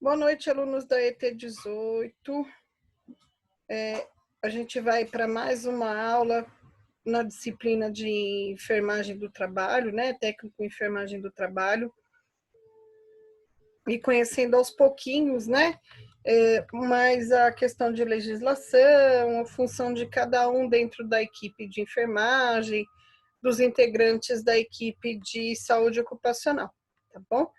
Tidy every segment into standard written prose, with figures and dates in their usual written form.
Boa noite, alunos da ET18. A gente vai para mais uma aula na disciplina de enfermagem do trabalho, né? Técnico em enfermagem do trabalho. E conhecendo aos pouquinhos, né? Mais a questão de legislação, a função de cada um dentro da equipe de enfermagem, dos integrantes da equipe de saúde ocupacional, tá bom?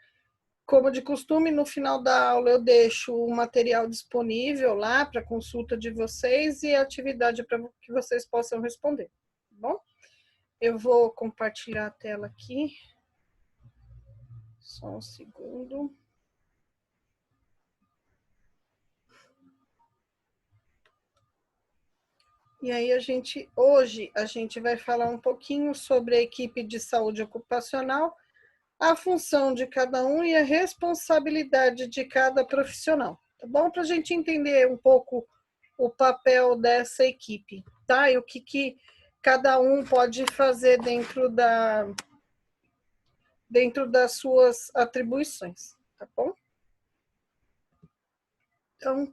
Como de costume, no final da aula eu deixo o material disponível lá para consulta de vocês e a atividade para que vocês possam responder, tá bom? Eu vou compartilhar a tela aqui. Só um segundo. E aí hoje a gente vai falar um pouquinho sobre a equipe de saúde ocupacional, a função de cada um e a responsabilidade de cada profissional, tá bom? Para a gente entender um pouco o papel dessa equipe, tá? E o que cada um pode fazer dentro das suas atribuições, tá bom? Então,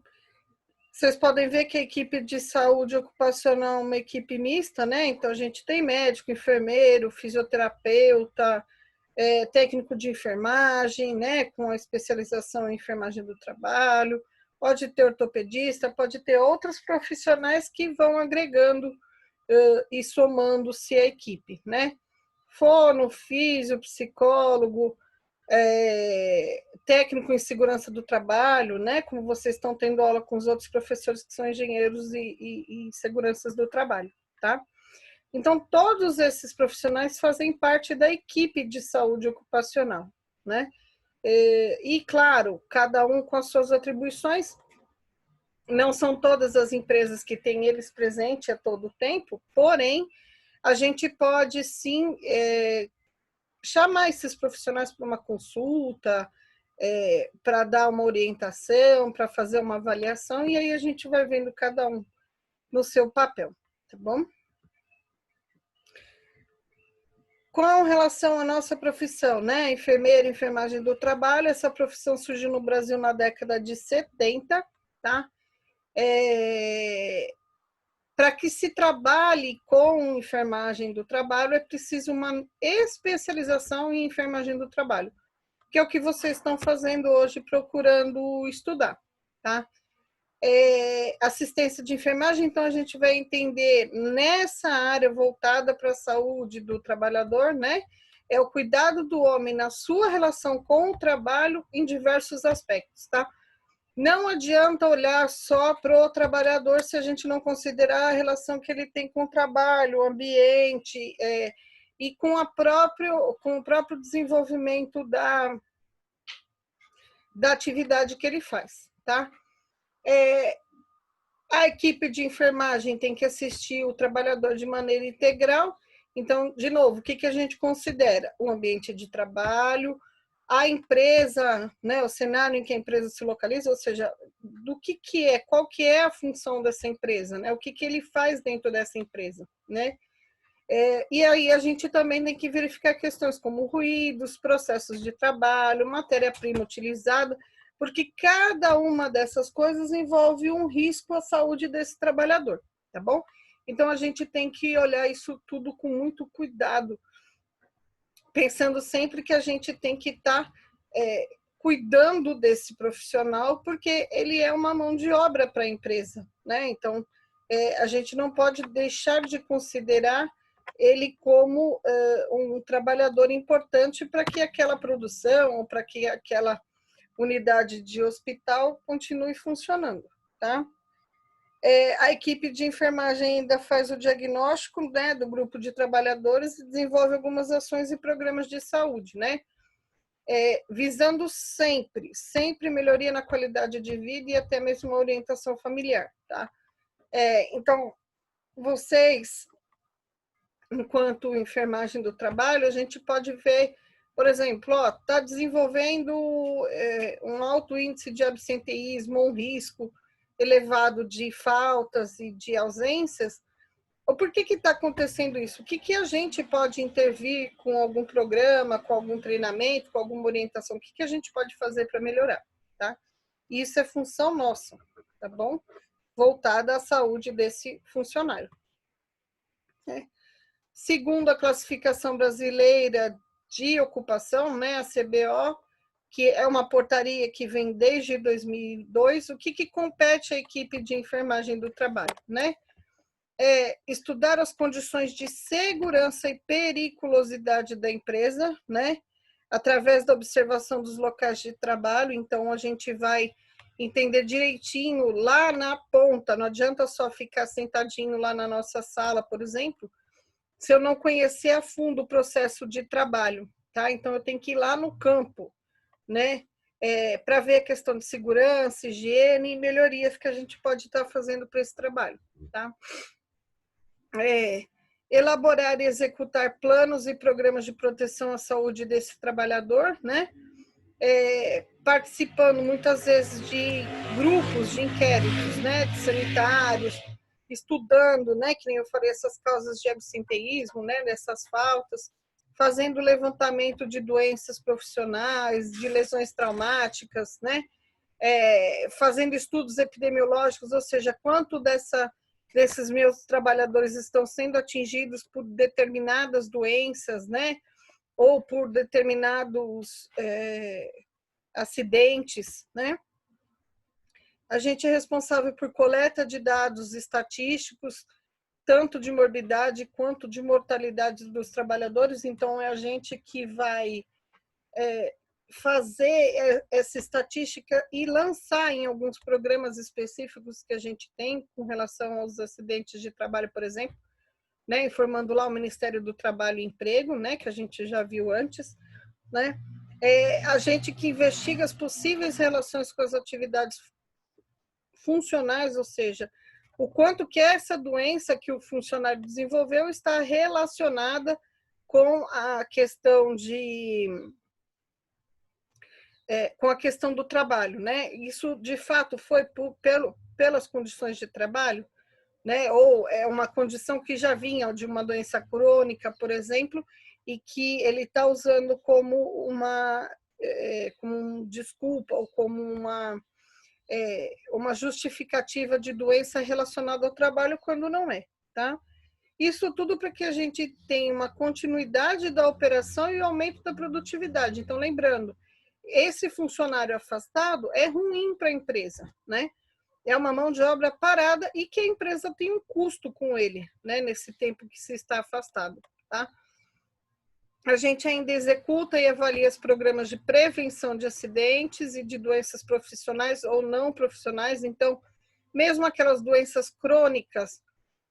vocês podem ver que a equipe de saúde ocupacional é uma equipe mista, né? Então, a gente tem médico, enfermeiro, fisioterapeuta, técnico de enfermagem, né? Com a especialização em enfermagem do trabalho, pode ter ortopedista, pode ter outros profissionais que vão agregando e somando-se à equipe, né? Fono, físio, psicólogo, técnico em segurança do trabalho, né? Como vocês estão tendo aula com os outros professores que são engenheiros e seguranças do trabalho, tá? Então, todos esses profissionais fazem parte da equipe de saúde ocupacional, né? E, claro, cada um com as suas atribuições. Não são todas as empresas que têm eles presente a todo tempo, porém, a gente pode, sim, chamar esses profissionais para uma consulta, para dar uma orientação, para fazer uma avaliação, e aí a gente vai vendo cada um no seu papel, tá bom? Com relação à nossa profissão, né? Enfermeira, enfermagem do trabalho, essa profissão surgiu no Brasil na década de 70, tá? Para que se trabalhe com enfermagem do trabalho, é preciso uma especialização em enfermagem do trabalho, que é o que vocês estão fazendo hoje, procurando estudar, tá? Assistência de enfermagem, então a gente vai entender nessa área voltada para a saúde do trabalhador, né? É o cuidado do homem na sua relação com o trabalho em diversos aspectos, tá? Não adianta olhar só para o trabalhador se a gente não considerar a relação que ele tem com o trabalho, o ambiente, e com o próprio desenvolvimento da atividade que ele faz, tá? A equipe de enfermagem tem que assistir o trabalhador de maneira integral. Então, de novo, o que a gente considera? O ambiente de trabalho, a empresa, né, o cenário em que a empresa se localiza, ou seja, do que é, qual que é a função dessa empresa, né? O que ele faz dentro dessa empresa, né? E aí a gente também tem que verificar questões como ruídos, processos de trabalho, matéria-prima utilizada, porque cada uma dessas coisas envolve um risco à saúde desse trabalhador, tá bom? Então a gente tem que olhar isso tudo com muito cuidado, pensando sempre que a gente tem que estar cuidando desse profissional, porque ele é uma mão de obra para a empresa, né? Então a gente não pode deixar de considerar ele como um trabalhador importante para que aquela produção, ou para que aquela unidade de hospital continue funcionando, tá? A equipe de enfermagem ainda faz o diagnóstico, né, do grupo de trabalhadores e desenvolve algumas ações e programas de saúde, né? Visando sempre melhoria na qualidade de vida e até mesmo uma orientação familiar, tá? Então, vocês, enquanto enfermagem do trabalho, a gente pode ver, por exemplo, está desenvolvendo um alto índice de absenteísmo, um risco elevado de faltas e de ausências. Ou por que está acontecendo isso? O que a gente pode intervir com algum programa, com algum treinamento, com alguma orientação? O que a gente pode fazer para melhorar, tá? Isso é função nossa, tá bom? Voltada à saúde desse funcionário. Segundo a classificação brasileira de ocupação, né, a CBO, que é uma portaria que vem desde 2002, o que compete à equipe de enfermagem do trabalho, né? Estudar as condições de segurança e periculosidade da empresa, né? Através da observação dos locais de trabalho. Então, a gente vai entender direitinho lá na ponta, não adianta só ficar sentadinho lá na nossa sala, por exemplo, se eu não conhecer a fundo o processo de trabalho, tá? Então, eu tenho que ir lá no campo, né? Para ver a questão de segurança, higiene e melhorias que a gente pode estar fazendo para esse trabalho, tá? Elaborar e executar planos e programas de proteção à saúde desse trabalhador, né? Participando muitas vezes de grupos de inquéritos, né? De sanitários, estudando, né? Que nem eu falei, essas causas de absenteísmo, né? Dessas faltas, fazendo levantamento de doenças profissionais, de lesões traumáticas, né? Fazendo estudos epidemiológicos, ou seja, quanto desses meus trabalhadores estão sendo atingidos por determinadas doenças, né? Ou por determinados acidentes, né? A gente é responsável por coleta de dados estatísticos, tanto de morbidade quanto de mortalidade dos trabalhadores, então é a gente que vai fazer essa estatística e lançar em alguns programas específicos que a gente tem com relação aos acidentes de trabalho, por exemplo, né, informando lá o Ministério do Trabalho e Emprego, né, que a gente já viu antes, né, a gente que investiga as possíveis relações com as atividades funcionais, ou seja, o quanto que essa doença que o funcionário desenvolveu está relacionada com a questão com a questão do trabalho, né? Isso de fato foi pelas condições de trabalho, né? Ou é uma condição que já vinha de uma doença crônica, por exemplo, e que ele está usando como como desculpa ou como uma justificativa de doença relacionada ao trabalho quando não é, tá? Isso tudo para que a gente tenha uma continuidade da operação e o aumento da produtividade. Então, lembrando, esse funcionário afastado é ruim para a empresa, né? É uma mão de obra parada e que a empresa tem um custo com ele, né? Nesse tempo que se está afastado, tá? A gente ainda executa e avalia os programas de prevenção de acidentes e de doenças profissionais ou não profissionais. Então, mesmo aquelas doenças crônicas,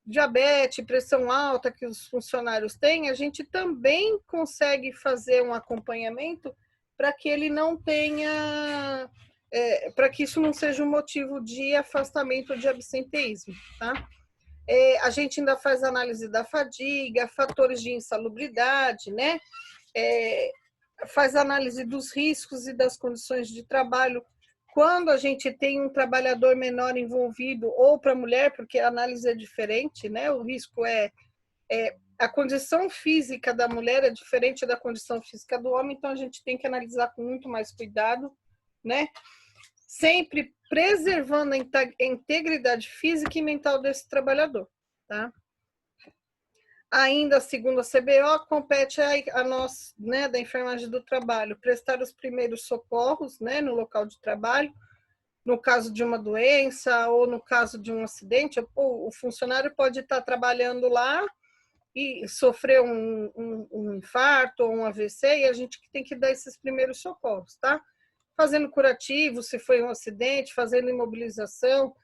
diabetes, pressão alta que os funcionários têm, a gente também consegue fazer um acompanhamento para que ele não tenha, para que isso não seja um motivo de afastamento de absenteísmo, tá? A gente ainda faz análise da fadiga, fatores de insalubridade, né? Faz análise dos riscos e das condições de trabalho. Quando a gente tem um trabalhador menor envolvido, ou para a mulher, porque a análise é diferente, né? O risco a condição física da mulher é diferente da condição física do homem, então a gente tem que analisar com muito mais cuidado, né? Sempre preservando a integridade física e mental desse trabalhador, tá? Ainda, segundo a CBO, compete a nós, né, da enfermagem do trabalho, prestar os primeiros socorros, né, no local de trabalho, no caso de uma doença ou no caso de um acidente. O funcionário pode estar trabalhando lá e sofrer um infarto ou um AVC, e a gente tem que dar esses primeiros socorros, tá? Fazendo curativo, se foi um acidente, fazendo imobilização,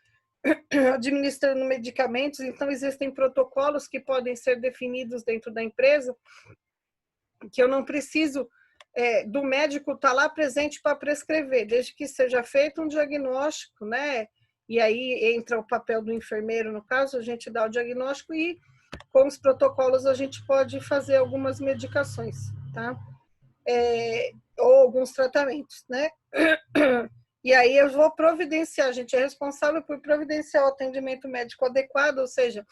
administrando medicamentos. Então, existem protocolos que podem ser definidos dentro da empresa, que eu não preciso do médico estar lá presente para prescrever, desde que seja feito um diagnóstico, né? E aí entra o papel do enfermeiro, no caso, a gente dá o diagnóstico e com os protocolos a gente pode fazer algumas medicações, tá? Ou alguns tratamentos, né? E aí eu vou providenciar, a gente é responsável por providenciar o atendimento médico adequado, ou seja,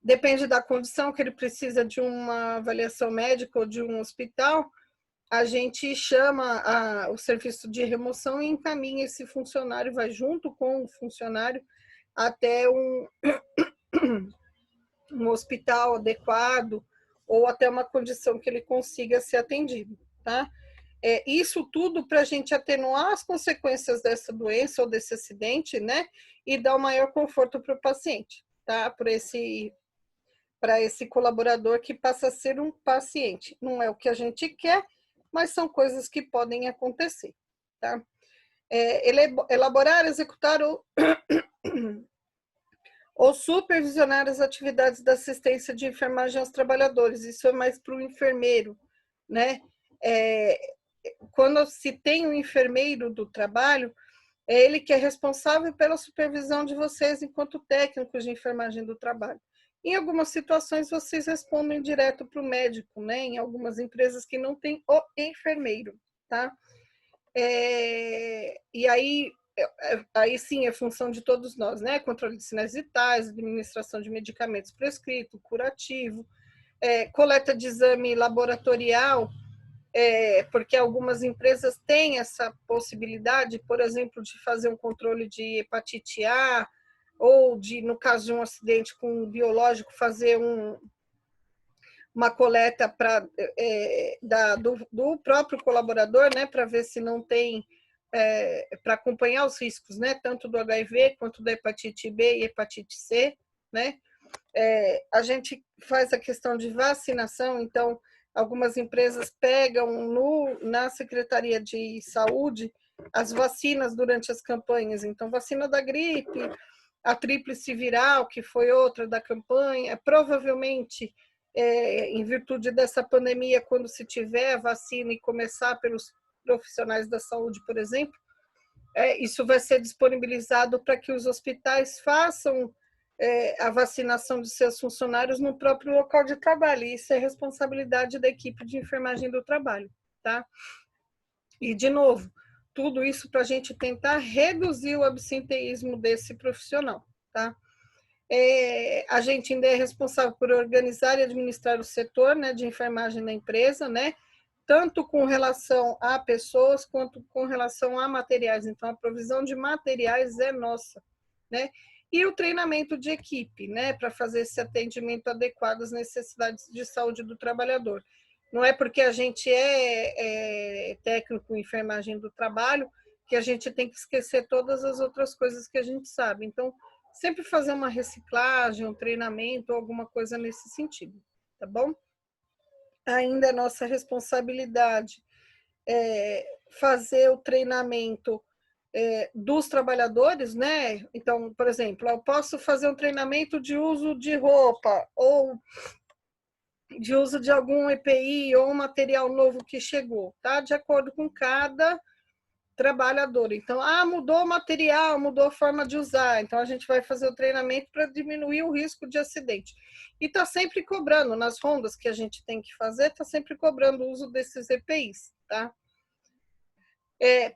depende da condição que ele precisa de uma avaliação médica ou de um hospital, a gente chama o serviço de remoção e encaminha esse funcionário, vai junto com o funcionário até um hospital adequado ou até uma condição que ele consiga ser atendido, tá? Isso tudo para a gente atenuar as consequências dessa doença ou desse acidente, né? E dar o maior conforto para o paciente, tá? Para esse colaborador que passa a ser um paciente. Não é o que a gente quer, mas são coisas que podem acontecer, tá? Elaborar, executar ou supervisionar as atividades da assistência de enfermagem aos trabalhadores. Isso é mais para o enfermeiro, né? Quando se tem um enfermeiro do trabalho, é ele que é responsável pela supervisão de vocês enquanto técnicos de enfermagem do trabalho. Em algumas situações, vocês respondem direto para o médico, né? Em algumas empresas que não tem o enfermeiro, tá? E aí sim é função de todos nós, né? Controle de sinais vitais, administração de medicamentos prescritos, curativo, coleta de exame laboratorial, porque algumas empresas têm essa possibilidade, por exemplo, de fazer um controle de hepatite A, ou de, no caso de um acidente com um biológico, fazer uma coleta do próprio colaborador, né, para ver se não tem, para acompanhar os riscos, né, tanto do HIV quanto da hepatite B e hepatite C, né. A gente faz a questão de vacinação, então algumas empresas pegam na Secretaria de Saúde as vacinas durante as campanhas, então vacina da gripe, a tríplice viral, que foi outra da campanha, provavelmente, em virtude dessa pandemia, quando se tiver a vacina e começar pelos profissionais da saúde, por exemplo, isso vai ser disponibilizado para que os hospitais façam a vacinação de seus funcionários no próprio local de trabalho. E isso é responsabilidade da equipe de enfermagem do trabalho, tá? E, de novo, tudo isso para a gente tentar reduzir o absenteísmo desse profissional, tá? A gente ainda é responsável por organizar e administrar o setor, né, de enfermagem na empresa, né? Tanto com relação a pessoas quanto com relação a materiais. Então, a provisão de materiais é nossa, né? E o treinamento de equipe, né, para fazer esse atendimento adequado às necessidades de saúde do trabalhador. Não é porque a gente é técnico em enfermagem do trabalho que a gente tem que esquecer todas as outras coisas que a gente sabe. Então, sempre fazer uma reciclagem, um treinamento, alguma coisa nesse sentido, tá bom? Ainda é nossa responsabilidade fazer o treinamento dos trabalhadores, né? Então, por exemplo, eu posso fazer um treinamento de uso de roupa ou de uso de algum EPI ou um material novo que chegou, tá? De acordo com cada trabalhador. Então, mudou o material, mudou a forma de usar. Então, a gente vai fazer o treinamento para diminuir o risco de acidente. E está sempre cobrando, nas rondas que a gente tem que fazer, está sempre cobrando o uso desses EPIs, tá?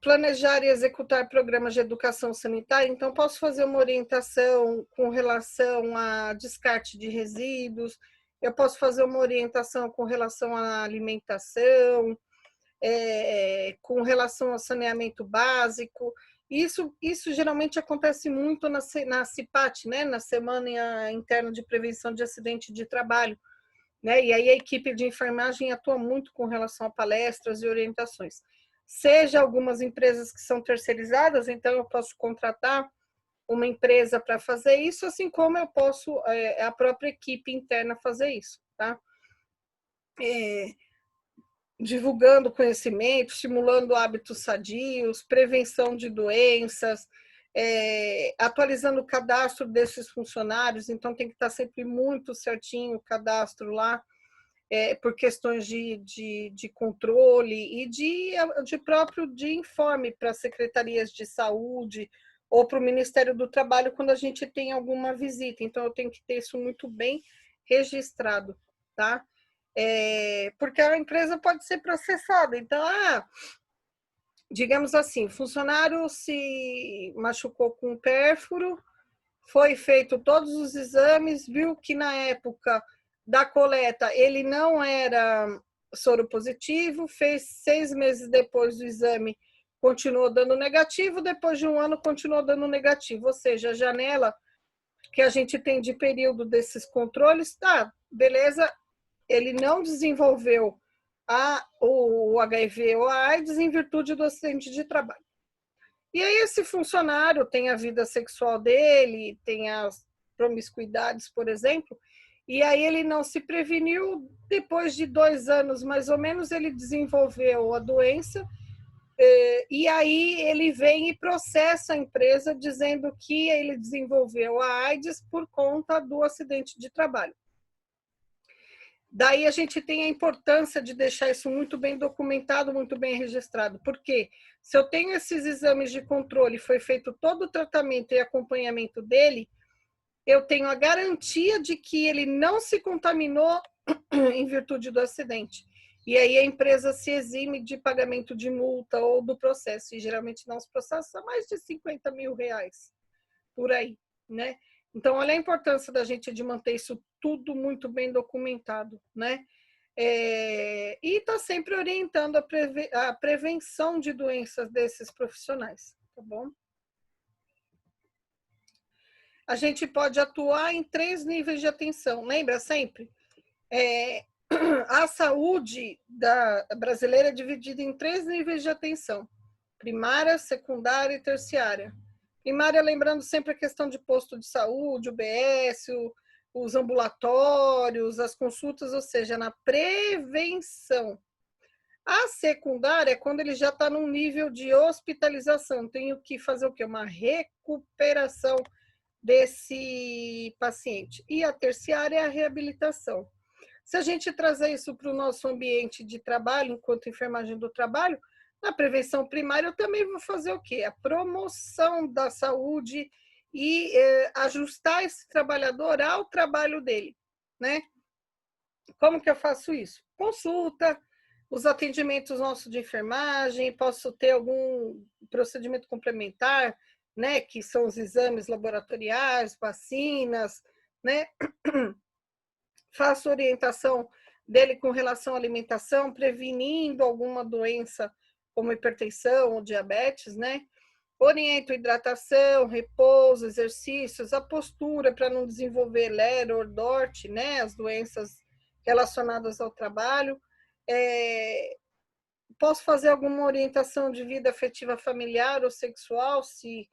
Planejar e executar programas de educação sanitária. Então, posso fazer uma orientação com relação a descarte de resíduos, eu posso fazer uma orientação com relação à alimentação, com relação ao saneamento básico. Isso geralmente acontece muito na CIPAT, né? Na Semana Interna de Prevenção de Acidente de Trabalho, né? E aí a equipe de enfermagem atua muito com relação a palestras e orientações. Seja algumas empresas que são terceirizadas, então eu posso contratar uma empresa para fazer isso, assim como eu posso, a própria equipe interna fazer isso, tá? Divulgando conhecimento, estimulando hábitos sadios, prevenção de doenças, atualizando o cadastro desses funcionários, então tem que estar sempre muito certinho o cadastro lá, por questões de controle e de informe para as secretarias de saúde ou para o Ministério do Trabalho quando a gente tem alguma visita. Então, eu tenho que ter isso muito bem registrado, tá? Porque a empresa pode ser processada. Então, digamos assim, o funcionário se machucou com pérfuro, foi feito todos os exames, viu que na época da coleta ele não era soro positivo, fez 6 meses depois do exame, continuou dando negativo, depois de 1 ano continuou dando negativo, ou seja, a janela que a gente tem de período desses controles, tá, beleza, ele não desenvolveu o HIV ou a AIDS em virtude do acidente de trabalho. E aí esse funcionário tem a vida sexual dele, tem as promiscuidades, por exemplo, e aí ele não se preveniu, depois de 2 anos, mais ou menos, ele desenvolveu a doença, e aí ele vem e processa a empresa dizendo que ele desenvolveu a AIDS por conta do acidente de trabalho. Daí a gente tem a importância de deixar isso muito bem documentado, muito bem registrado, porque se eu tenho esses exames de controle, foi feito todo o tratamento e acompanhamento dele, eu tenho a garantia de que ele não se contaminou em virtude do acidente. E aí a empresa se exime de pagamento de multa ou do processo, e geralmente não se processa mais de 50 mil reais, por aí, né? Então, olha a importância da gente de manter isso tudo muito bem documentado, né? E está sempre orientando a prevenção de doenças desses profissionais, tá bom? A gente pode atuar em 3 níveis de atenção, lembra sempre? A saúde brasileira é dividida em 3 níveis de atenção: primária, secundária e terciária. Primária, lembrando sempre a questão de posto de saúde, UBS, os ambulatórios, as consultas, ou seja, na prevenção. A secundária é quando ele já está num nível de hospitalização, tenho que fazer o quê? Uma recuperação desse paciente. E a terciária é a reabilitação. Se a gente trazer isso para o nosso ambiente de trabalho, enquanto enfermagem do trabalho, na prevenção primária eu também vou fazer o quê? A promoção da saúde e ajustar esse trabalhador ao trabalho dele, né? Como que eu faço isso? Consulta, os atendimentos nossos de enfermagem, posso ter algum procedimento complementar, né? Que são os exames laboratoriais, vacinas, né? Faço orientação dele com relação à alimentação, prevenindo alguma doença como hipertensão ou diabetes, né? Oriento hidratação, repouso, exercícios, a postura para não desenvolver lero or dort, né? As doenças relacionadas ao trabalho. Posso fazer alguma orientação de vida afetiva familiar ou sexual, se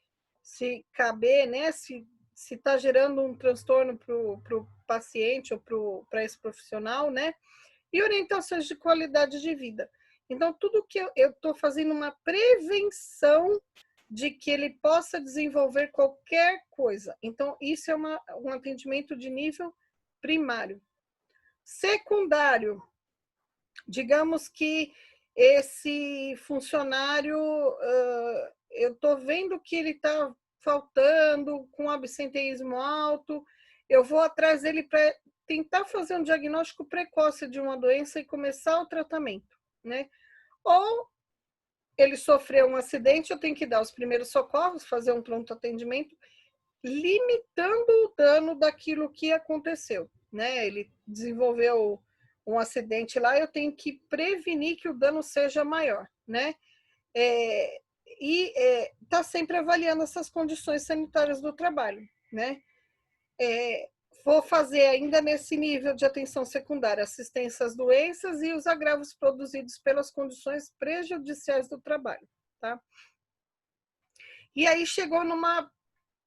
caber, né? Se está gerando um transtorno para o paciente ou para esse profissional, né? E orientações de qualidade de vida. Então, tudo que eu estou fazendo uma prevenção de que ele possa desenvolver qualquer coisa. Então, isso é um atendimento de nível primário. Secundário, digamos que esse funcionário, eu estou vendo que ele está faltando, com absenteísmo alto, eu vou atrás dele para tentar fazer um diagnóstico precoce de uma doença e começar o tratamento, né? Ou ele sofreu um acidente, eu tenho que dar os primeiros socorros, fazer um pronto atendimento, limitando o dano daquilo que aconteceu, né? Ele desenvolveu um acidente lá, eu tenho que prevenir que o dano seja maior, né? Tá sempre avaliando essas condições sanitárias do trabalho, né? Vou fazer ainda nesse nível de atenção secundária, assistência às doenças e os agravos produzidos pelas condições prejudiciais do trabalho, tá? E aí chegou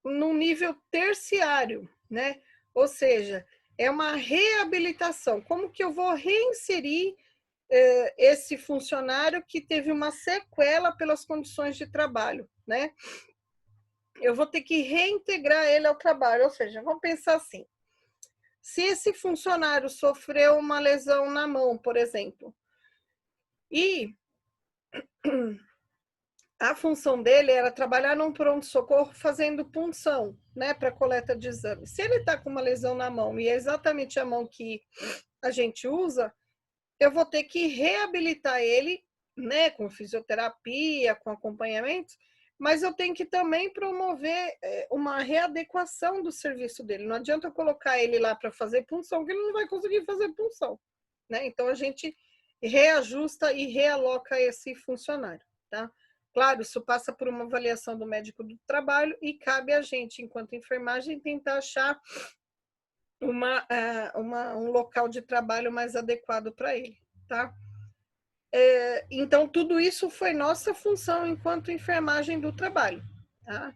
num nível terciário, né? Ou seja, é uma reabilitação. Como que eu vou reinserir esse funcionário que teve uma sequela pelas condições de trabalho, né? Eu vou ter que reintegrar ele ao trabalho, ou seja, vamos pensar assim, se esse funcionário sofreu uma lesão na mão, por exemplo, e a função dele era trabalhar num pronto-socorro fazendo punção, né, para coleta de exames. Se ele está com uma lesão na mão e é exatamente a mão que a gente usa, eu vou ter que reabilitar ele, né, com fisioterapia, com acompanhamento, mas eu tenho que também promover uma readequação do serviço dele. Não adianta eu colocar ele lá para fazer punção, que ele não vai conseguir fazer punção, né? Então a gente reajusta e realoca esse funcionário, tá? Claro, isso passa por uma avaliação do médico do trabalho e cabe a gente, enquanto enfermagem, tentar achar um local de trabalho mais adequado para ele, tá? Então, tudo isso foi nossa função enquanto enfermagem do trabalho, tá?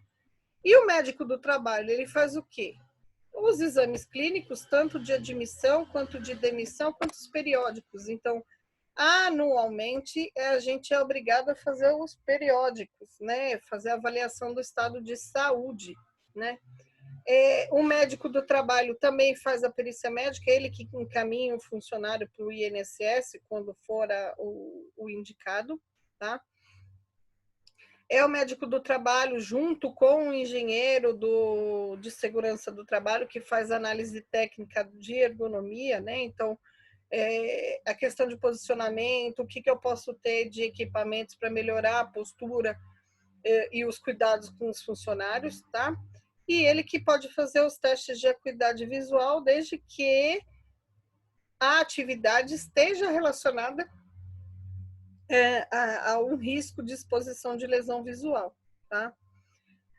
E o médico do trabalho, ele faz o quê? Os exames clínicos, tanto de admissão, quanto de demissão, quanto os periódicos. Então, anualmente, a gente é obrigado a fazer os periódicos, né? Fazer a avaliação do estado de saúde, né? O médico do trabalho também faz a perícia médica, ele que encaminha o funcionário para o INSS quando for o indicado, tá? É o médico do trabalho junto com o engenheiro de segurança do trabalho que faz análise técnica de ergonomia, né? Então, a questão de posicionamento, o que eu posso ter de equipamentos para melhorar a postura e os cuidados com os funcionários, tá? E ele que pode fazer os testes de acuidade visual, desde que a atividade esteja relacionada a um risco de exposição de lesão visual, tá?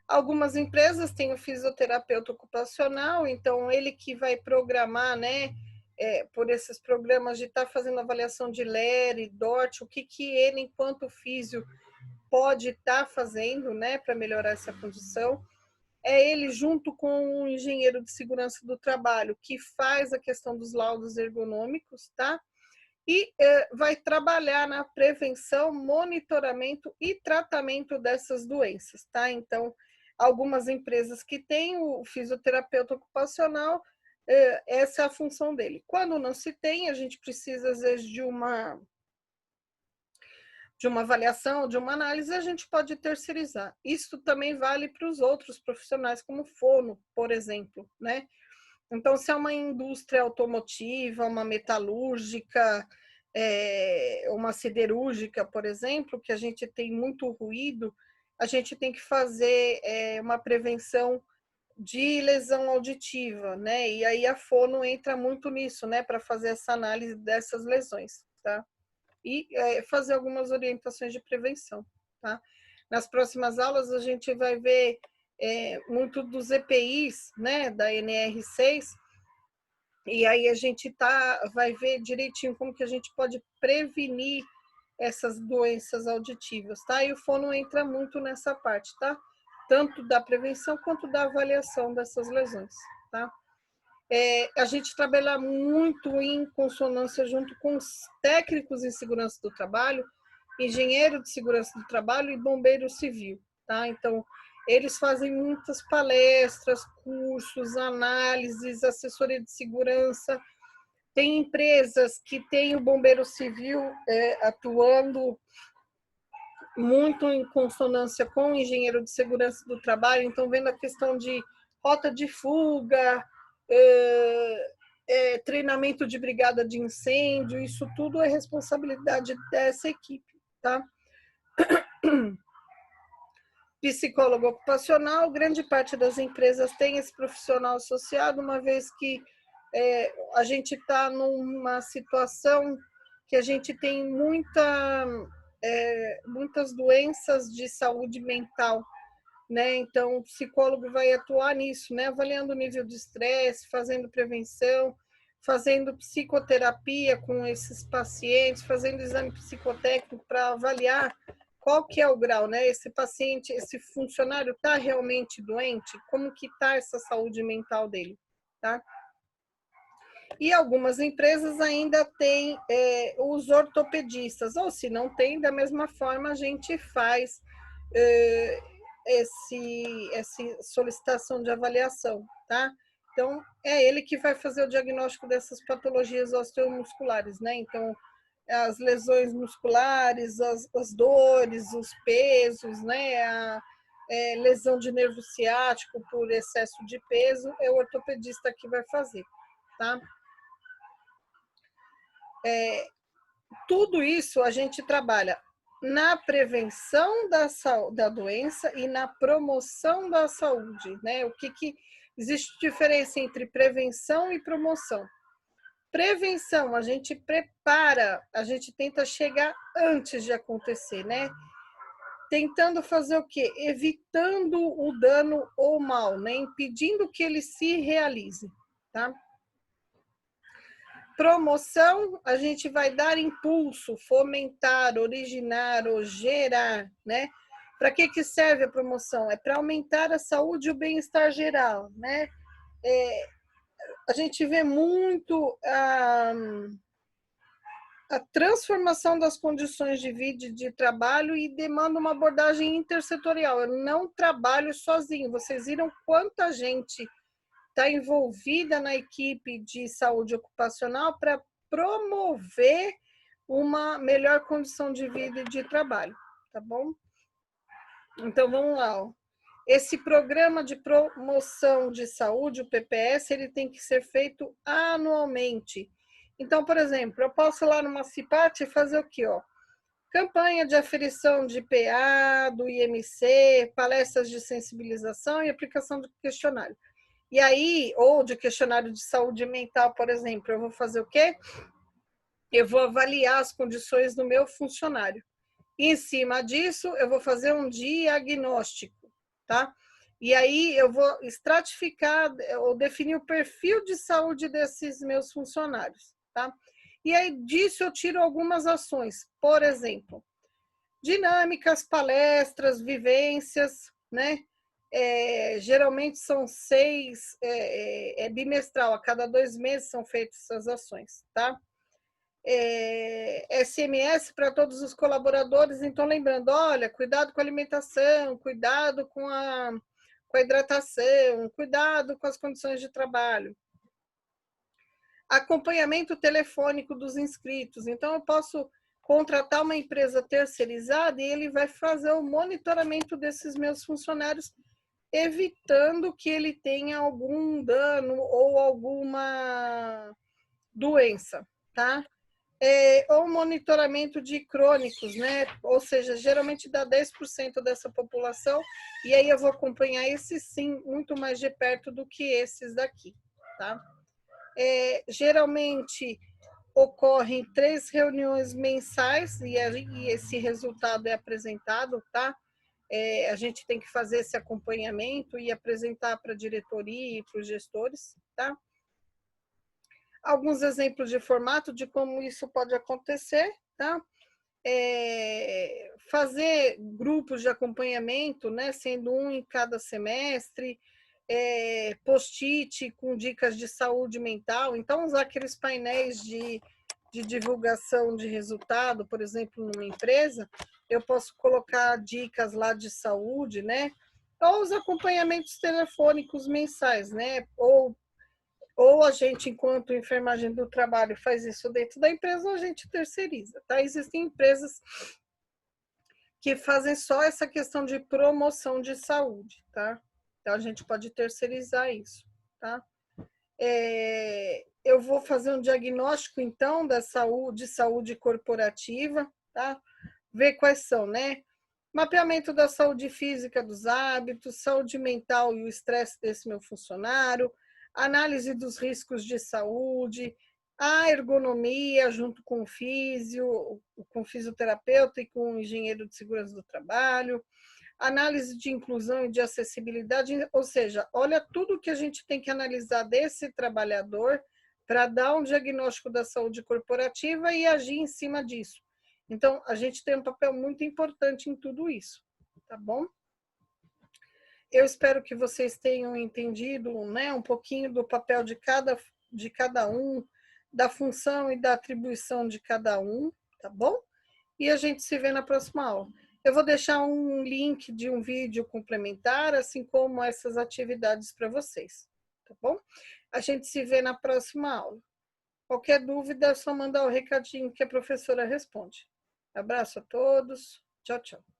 Algumas empresas têm o fisioterapeuta ocupacional, então ele que vai programar, né, por esses programas de estar fazendo avaliação de LER, DORT, o que ele, enquanto físio, pode estar fazendo, né, para melhorar essa condição. É ele junto com o engenheiro de segurança do trabalho que faz a questão dos laudos ergonômicos, tá? E vai trabalhar na prevenção, monitoramento e tratamento dessas doenças, tá? Então, algumas empresas que têm o fisioterapeuta ocupacional, essa é a função dele. Quando não se tem, a gente precisa, às vezes, de uma avaliação, de uma análise, a gente pode terceirizar. Isso também vale para os outros profissionais, como fono, por exemplo, né? Então, se é uma indústria automotiva, uma metalúrgica, uma siderúrgica, por exemplo, que a gente tem muito ruído, a gente tem que fazer uma prevenção de lesão auditiva, né? E aí a fono entra muito nisso, né? Para fazer essa análise dessas lesões, tá? E fazer algumas orientações de prevenção, tá? Nas próximas aulas a gente vai ver muito dos EPIs, né? Da NR6, e aí a gente vai ver direitinho como que a gente pode prevenir essas doenças auditivas, tá? E o fono entra muito nessa parte, tá? Tanto da prevenção quanto da avaliação dessas lesões, tá? A gente trabalha muito em consonância junto com os técnicos em segurança do trabalho, engenheiro de segurança do trabalho e bombeiro civil, tá? Então, eles fazem muitas palestras, cursos, análises, assessoria de segurança. Tem empresas que têm o bombeiro civil atuando muito em consonância com o engenheiro de segurança do trabalho, então vendo a questão de rota de fuga, treinamento de brigada de incêndio, isso tudo é responsabilidade dessa equipe, tá? Psicólogo ocupacional, grande parte das empresas tem esse profissional associado, uma vez que a gente está numa situação que a gente tem muitas doenças de saúde mental, né? Então, o psicólogo vai atuar nisso, né? Avaliando o nível de estresse, fazendo prevenção, fazendo psicoterapia com esses pacientes, fazendo exame psicotécnico para avaliar qual que é o grau, né? Esse paciente, esse funcionário está realmente doente? Como que está essa saúde mental dele, tá? E algumas empresas ainda têm os ortopedistas, ou se não tem, da mesma forma a gente faz essa solicitação de avaliação, tá? Então, é ele que vai fazer o diagnóstico dessas patologias osteomusculares, né? Então, as lesões musculares, as dores, os pesos, né? A lesão de nervo ciático por excesso de peso, é o ortopedista que vai fazer, tá? Tudo isso a gente trabalha na prevenção da doença e na promoção da saúde, né? O que existe diferença entre prevenção e promoção? Prevenção, a gente prepara, a gente tenta chegar antes de acontecer, né? Tentando fazer o quê? Evitando o dano ou o mal, né? Impedindo que ele se realize, tá? Promoção, a gente vai dar impulso, fomentar, originar ou gerar, né? Para que serve a promoção? É para aumentar a saúde e o bem-estar geral, né? A gente vê muito a transformação das condições de vida e de trabalho e demanda uma abordagem intersetorial. Eu não trabalho sozinho. Vocês viram quanta gente está envolvida na equipe de saúde ocupacional para promover uma melhor condição de vida e de trabalho, tá bom? Então, vamos lá. Ó. Esse programa de promoção de saúde, o PPS, ele tem que ser feito anualmente. Então, por exemplo, eu posso ir lá numa CIPAT e fazer o quê? Ó? Campanha de aferição de PA, do IMC, palestras de sensibilização e aplicação do questionário. E aí, ou de questionário de saúde mental, por exemplo, eu vou fazer o quê? Eu vou avaliar as condições do meu funcionário. E em cima disso, eu vou fazer um diagnóstico, tá? E aí eu vou estratificar ou definir o perfil de saúde desses meus funcionários, tá? E aí disso eu tiro algumas ações, por exemplo, dinâmicas, palestras, vivências, né? Geralmente são 6, bimestral, a cada 2 meses são feitas essas ações, tá? SMS para todos os colaboradores, então lembrando, olha, cuidado com a alimentação, cuidado com a hidratação, cuidado com as condições de trabalho. Acompanhamento telefônico dos inscritos, então eu posso contratar uma empresa terceirizada e ele vai fazer o monitoramento desses meus funcionários, evitando que ele tenha algum dano ou alguma doença, tá? Ou monitoramento de crônicos, né? Ou seja, geralmente dá 10% dessa população, e aí eu vou acompanhar esses sim muito mais de perto do que esses daqui, tá? Geralmente ocorrem 3 reuniões mensais e esse resultado é apresentado, tá? A gente tem que fazer esse acompanhamento e apresentar para a diretoria e para os gestores, tá? Alguns exemplos de formato de como isso pode acontecer, tá? Fazer grupos de acompanhamento, né, sendo um em cada semestre, post-it com dicas de saúde mental, então usar aqueles painéis de divulgação de resultado, por exemplo, numa empresa, eu posso colocar dicas lá de saúde, né, ou os acompanhamentos telefônicos mensais, né, ou a gente, enquanto enfermagem do trabalho, faz isso dentro da empresa, ou a gente terceiriza, tá? Existem empresas que fazem só essa questão de promoção de saúde, tá? Então, a gente pode terceirizar isso, tá? Eu vou fazer um diagnóstico, então, da saúde corporativa, tá? Ver quais são, né? Mapeamento da saúde física dos hábitos, saúde mental e o estresse desse meu funcionário, análise dos riscos de saúde, a ergonomia junto com o físio, com o fisioterapeuta e com o engenheiro de segurança do trabalho, análise de inclusão e de acessibilidade, ou seja, olha tudo que a gente tem que analisar desse trabalhador para dar um diagnóstico da saúde corporativa e agir em cima disso. Então, a gente tem um papel muito importante em tudo isso, tá bom? Eu espero que vocês tenham entendido, né, um pouquinho do papel de cada um, da função e da atribuição de cada um, tá bom? E a gente se vê na próxima aula. Eu vou deixar um link de um vídeo complementar, assim como essas atividades para vocês, tá bom? A gente se vê na próxima aula. Qualquer dúvida, é só mandar o recadinho que a professora responde. Abraço a todos. Tchau, tchau.